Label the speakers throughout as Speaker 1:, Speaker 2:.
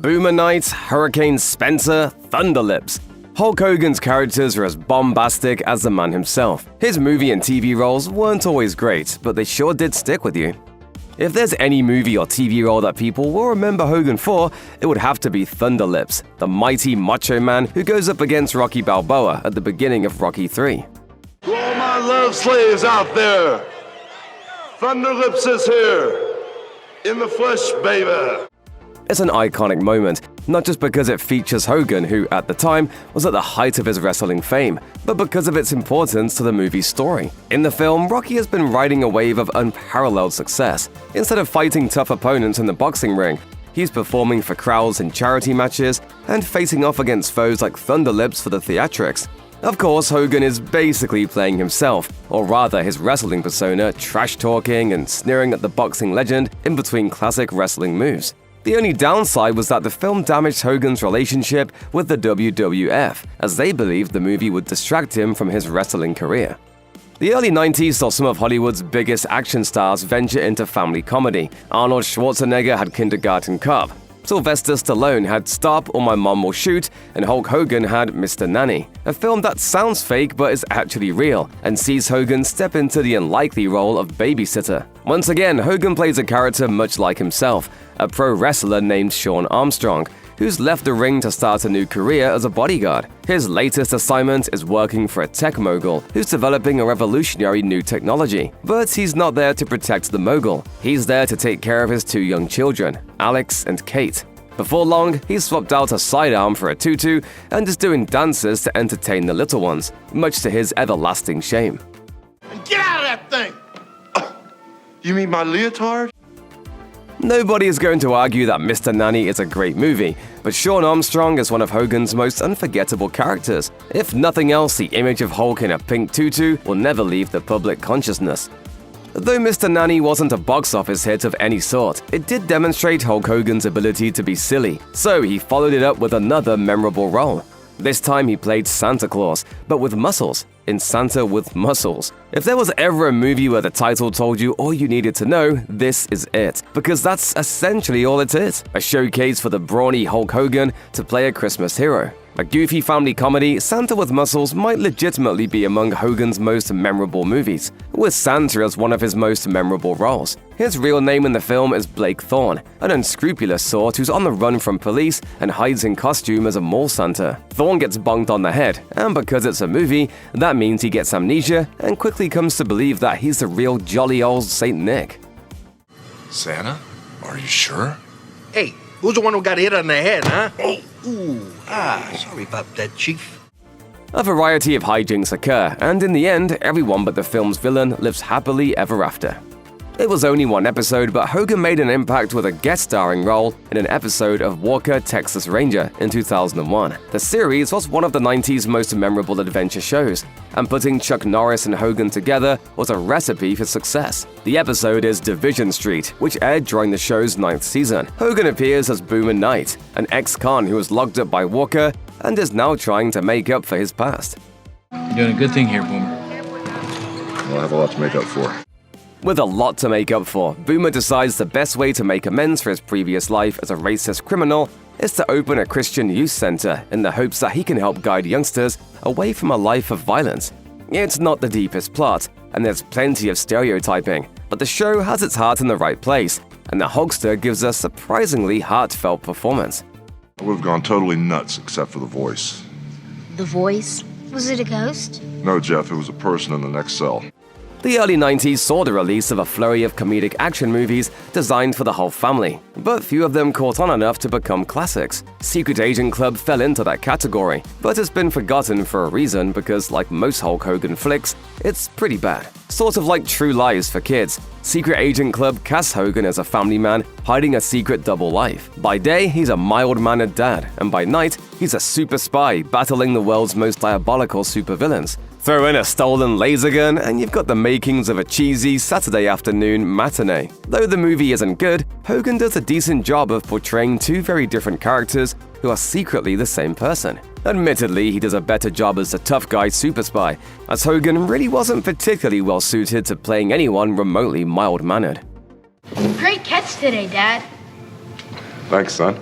Speaker 1: Boomer Knight, Hurricane Spencer, Thunderlips. Hulk Hogan's characters are as bombastic as the man himself. His movie and TV roles weren't always great, but they sure did stick with you. If there's any movie or TV role that people will remember Hogan for, it would have to be Thunderlips, the mighty macho man who goes up against Rocky Balboa at the beginning of Rocky III.
Speaker 2: To all my love slaves out there, Thunderlips is here, in the flesh, baby.
Speaker 1: It's an iconic moment, not just because it features Hogan, who at the time was at the height of his wrestling fame, but because of its importance to the movie's story. In the film, Rocky has been riding a wave of unparalleled success. Instead of fighting tough opponents in the boxing ring, he's performing for crowds in charity matches and facing off against foes like Thunderlips for the theatrics. Of course, Hogan is basically playing himself, or rather his wrestling persona, trash-talking and sneering at the boxing legend in between classic wrestling moves. The only downside was that the film damaged Hogan's relationship with the WWF, as they believed the movie would distract him from his wrestling career. The early 90s saw some of Hollywood's biggest action stars venture into family comedy. Arnold Schwarzenegger had Kindergarten Cop, Sylvester Stallone had Stop or My Mom Will Shoot, and Hulk Hogan had Mr. Nanny, a film that sounds fake but is actually real, and sees Hogan step into the unlikely role of babysitter. Once again, Hogan plays a character much like himself, a pro wrestler named Shawn Armstrong, who's left the ring to start a new career as a bodyguard. His latest assignment is working for a tech mogul who's developing a revolutionary new technology. But he's not there to protect the mogul. He's there to take care of his two young children, Alex and Kate. Before long, he's swapped out a sidearm for a tutu and is doing dances to entertain the little ones, much to his everlasting shame.
Speaker 2: Get out of that thing! You mean my leotard?
Speaker 1: Nobody is going to argue that Mr. Nanny is a great movie, but Shawn Armstrong is one of Hogan's most unforgettable characters. If nothing else, the image of Hulk in a pink tutu will never leave the public consciousness. Though Mr. Nanny wasn't a box office hit of any sort, it did demonstrate Hulk Hogan's ability to be silly, so he followed it up with another memorable role. This time he played Santa Claus, but with muscles, in Santa with Muscles. If there was ever a movie where the title told you all you needed to know, this is it. Because that's essentially all it is. A showcase for the brawny Hulk Hogan to play a Christmas hero. A goofy family comedy, Santa with Muscles might legitimately be among Hogan's most memorable movies, with Santa as one of his most memorable roles. His real name in the film is Blake Thorne, an unscrupulous sort who's on the run from police and hides in costume as a mall Santa. Thorne gets bonked on the head, and because it's a movie, that means he gets amnesia and quickly comes to believe that he's the real jolly old Saint Nick.
Speaker 3: Santa? Are you sure?
Speaker 4: Hey, who's the one who got hit on the head, huh? Sorry about that, Chief.
Speaker 1: A variety of hijinks occur, and in the end, everyone but the film's villain lives happily ever after. It was only one episode, but Hogan made an impact with a guest starring role in an episode of Walker, Texas Ranger in 2001. The series was one of the 90s most memorable adventure shows, and putting Chuck Norris and Hogan together was a recipe for success. The episode is Division Street, which aired during the show's 9th season. Hogan appears as Boomer Knight, an ex-con who was locked up by Walker and is now trying to make up for his past.
Speaker 5: You're doing a good thing here, Boomer.
Speaker 3: We'll have a lot to make up for.
Speaker 1: With a lot to make up for, Boomer decides the best way to make amends for his previous life as a racist criminal is to open a Christian youth center in the hopes that he can help guide youngsters away from a life of violence. It's not the deepest plot, and there's plenty of stereotyping, but the show has its heart in the right place, and the Hulkster gives a surprisingly heartfelt performance.
Speaker 3: I would have gone totally nuts except for the voice.
Speaker 6: The voice? Was it a ghost?
Speaker 3: No, Jeff, it was a person in the next cell.
Speaker 1: The early 90s saw the release of a flurry of comedic action movies designed for the whole family, but few of them caught on enough to become classics. Secret Agent Club fell into that category, but it's been forgotten for a reason because, like most Hulk Hogan flicks, it's pretty bad. Sort of like True Lies for kids. Secret Agent Club casts Hogan as a family man hiding a secret double life. By day, he's a mild-mannered dad, and by night, he's a super spy battling the world's most diabolical supervillains. Throw in a stolen laser gun, and you've got the makings of a cheesy Saturday afternoon matinee. Though the movie isn't good, Hogan does a decent job of portraying two very different characters who are secretly the same person. Admittedly, he does a better job as a tough guy super spy, as Hogan really wasn't particularly well suited to playing anyone remotely mild-mannered.
Speaker 6: Great catch today, Dad.
Speaker 3: Thanks, son.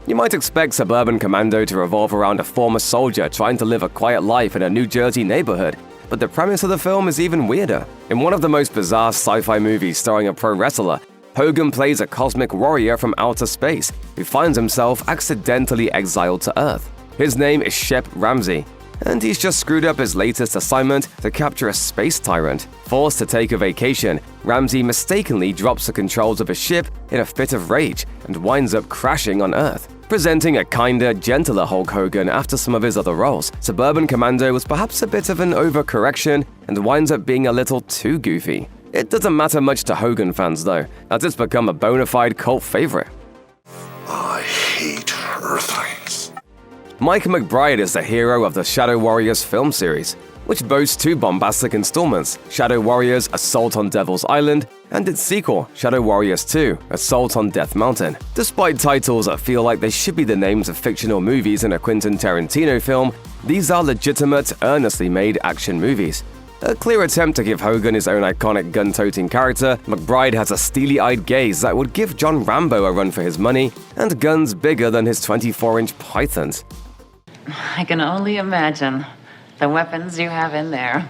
Speaker 1: You might expect Suburban Commando to revolve around a former soldier trying to live a quiet life in a New Jersey neighborhood, but the premise of the film is even weirder. In one of the most bizarre sci-fi movies starring a pro wrestler, Hogan plays a cosmic warrior from outer space who finds himself accidentally exiled to Earth. His name is Shep Ramsey, and he's just screwed up his latest assignment to capture a space tyrant. Forced to take a vacation, Ramsey mistakenly drops the controls of his ship in a fit of rage and winds up crashing on Earth. Presenting a kinder, gentler Hulk Hogan after some of his other roles, Suburban Commando was perhaps a bit of an overcorrection and winds up being a little too goofy. It doesn't matter much to Hogan fans though, as it's become a bona fide cult favorite.
Speaker 3: I hate Earthlings.
Speaker 1: Mike McBride is the hero of the Shadow Warriors film series, which boasts two bombastic installments, Shadow Warriors Assault on Devil's Island and its sequel, Shadow Warriors 2 Assault on Death Mountain. Despite titles that feel like they should be the names of fictional movies in a Quentin Tarantino film, these are legitimate, earnestly made action movies. A clear attempt to give Hogan his own iconic gun-toting character, McBride has a steely-eyed gaze that would give John Rambo a run for his money, and guns bigger than his 24-inch pythons.
Speaker 7: I can only imagine the weapons you have in there.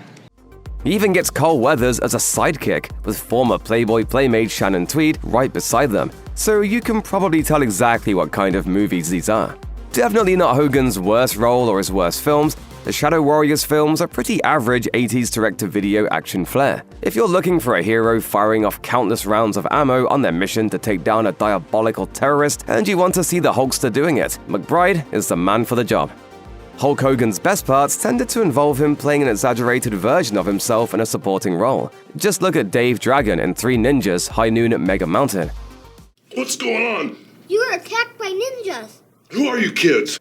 Speaker 1: He even gets Carl Weathers as a sidekick, with former Playboy playmate Shannon Tweed right beside them, so you can probably tell exactly what kind of movies these are. Definitely not Hogan's worst role or his worst films. The Shadow Warriors films are pretty average 80s direct-to-video action flair. If you're looking for a hero firing off countless rounds of ammo on their mission to take down a diabolical terrorist, and you want to see the Hulkster doing it, McBride is the man for the job. Hulk Hogan's best parts tended to involve him playing an exaggerated version of himself in a supporting role. Just look at Dave Dragon in Three Ninjas High Noon at Mega Mountain.
Speaker 2: What's going on?
Speaker 6: You were attacked by ninjas.
Speaker 2: Who are you kids?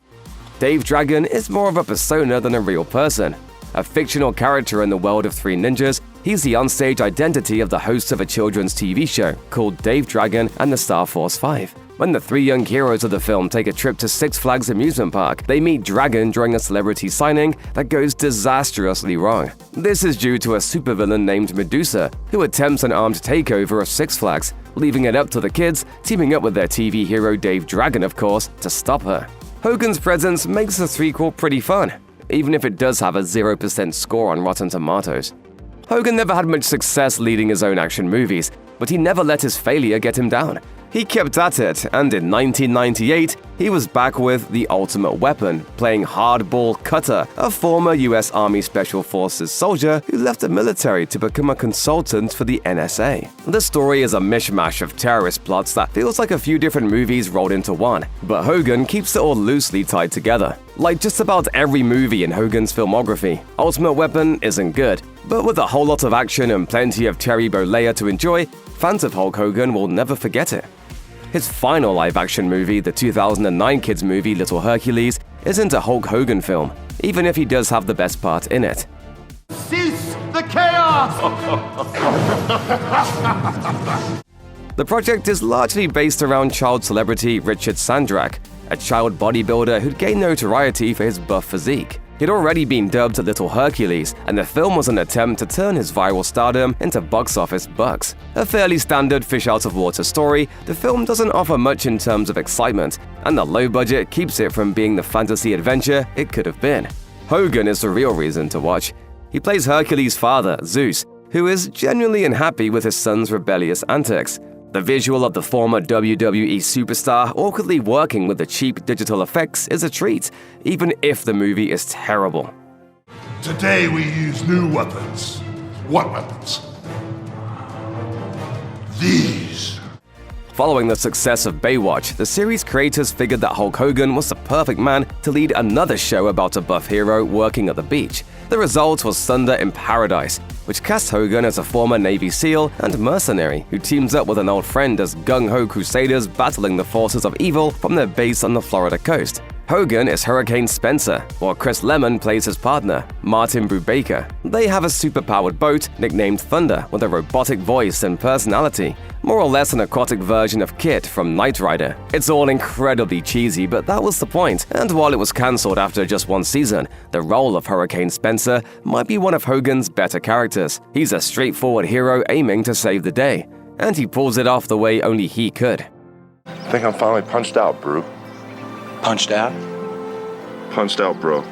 Speaker 1: Dave Dragon is more of a persona than a real person. A fictional character in the world of Three Ninjas, he's the onstage identity of the host of a children's TV show called Dave Dragon and the Star Force 5. When the three young heroes of the film take a trip to Six Flags amusement park, they meet Dragon during a celebrity signing that goes disastrously wrong. This is due to a supervillain named Medusa, who attempts an armed takeover of Six Flags, leaving it up to the kids, teaming up with their TV hero Dave Dragon, of course, to stop her. Hogan's presence makes the threequel pretty fun, even if it does have a 0% score on Rotten Tomatoes. Hogan never had much success leading his own action movies, but he never let his failure get him down. He kept at it, and in 1998, he was back with The Ultimate Weapon, playing Hardball Cutter, a former US Army Special Forces soldier who left the military to become a consultant for the NSA. The story is a mishmash of terrorist plots that feels like a few different movies rolled into one, but Hogan keeps it all loosely tied together. Like just about every movie in Hogan's filmography, Ultimate Weapon isn't good, but with a whole lot of action and plenty of Terry Bollea to enjoy, fans of Hulk Hogan will never forget it. His final live-action movie, the 2009 kids movie Little Hercules, isn't a Hulk Hogan film, even if he does have the best part in it.
Speaker 2: Cease the chaos!
Speaker 1: The project is largely based around child celebrity Richard Sandrak, a child bodybuilder who'd gained notoriety for his buff physique. He'd already been dubbed Little Hercules, and the film was an attempt to turn his viral stardom into box office bucks. A fairly standard fish-out-of-water story, the film doesn't offer much in terms of excitement, and the low budget keeps it from being the fantasy adventure it could have been. Hogan is the real reason to watch. He plays Hercules' father, Zeus, who is genuinely unhappy with his son's rebellious antics. The visual of the former WWE superstar awkwardly working with the cheap digital effects is a treat, even if the movie is terrible.
Speaker 2: Today we use new weapons. What weapons? These.
Speaker 1: Following the success of Baywatch, the series creators figured that Hulk Hogan was the perfect man to lead another show about a buff hero working at the beach. The result was Thunder in Paradise, which cast Hogan as a former Navy SEAL and mercenary who teams up with an old friend as gung-ho crusaders battling the forces of evil from their base on the Florida coast. Hogan is Hurricane Spencer, while Chris Lemmon plays his partner, Martin Brubaker. They have a superpowered boat nicknamed Thunder with a robotic voice and personality, more or less an aquatic version of Kit from Knight Rider. It's all incredibly cheesy, but that was the point, and while it was cancelled after just one season, the role of Hurricane Spencer might be one of Hogan's better characters. He's a straightforward hero aiming to save the day, and he pulls it off the way only he could.
Speaker 3: I think I'm finally punched out, Brew.
Speaker 5: Punched out?
Speaker 2: Punched out, bro.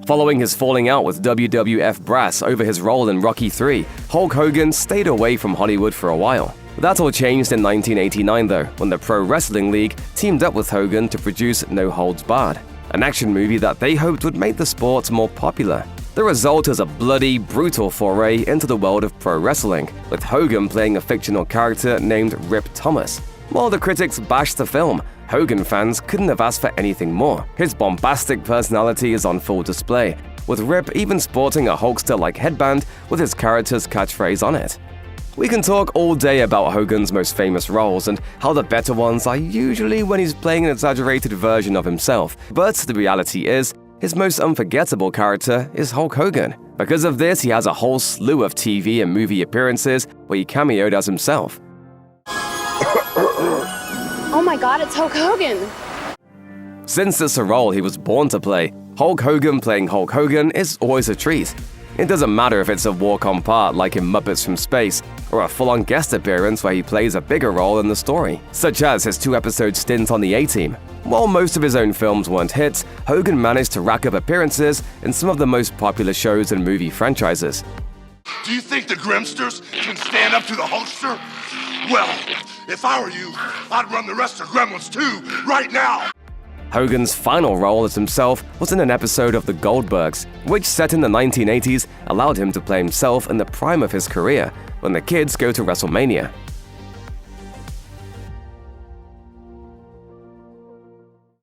Speaker 1: Following his falling out with WWF brass over his role in Rocky III, Hulk Hogan stayed away from Hollywood for a while. That all changed in 1989 though, when the Pro Wrestling League teamed up with Hogan to produce No Holds Barred, an action movie that they hoped would make the sport more popular. The result is a bloody, brutal foray into the world of pro wrestling, with Hogan playing a fictional character named Rip Thomas. While the critics bashed the film, Hogan fans couldn't have asked for anything more. His bombastic personality is on full display, with Rip even sporting a Hulkster-like headband with his character's catchphrase on it. We can talk all day about Hogan's most famous roles and how the better ones are usually when he's playing an exaggerated version of himself, but the reality is, his most unforgettable character is Hulk Hogan. Because of this, he has a whole slew of TV and movie appearances where he cameoed as himself.
Speaker 6: Oh my god, it's Hulk Hogan!
Speaker 1: Since it's a role he was born to play, Hulk Hogan playing Hulk Hogan is always a treat. It doesn't matter if it's a walk-on part like in Muppets from Space, or a full-on guest appearance where he plays a bigger role in the story, such as his 2-episode stint on the A-Team. While most of his own films weren't hits, Hogan managed to rack up appearances in some of the most popular shows and movie franchises.
Speaker 3: Do you think the Grimsters can stand up to the Hulkster? Well, if I were you, I'd run the rest of Gremlins too, right now!
Speaker 1: Hogan's final role as himself was in an episode of The Goldbergs, which, set in the 1980s, allowed him to play himself in the prime of his career, when the kids go to WrestleMania.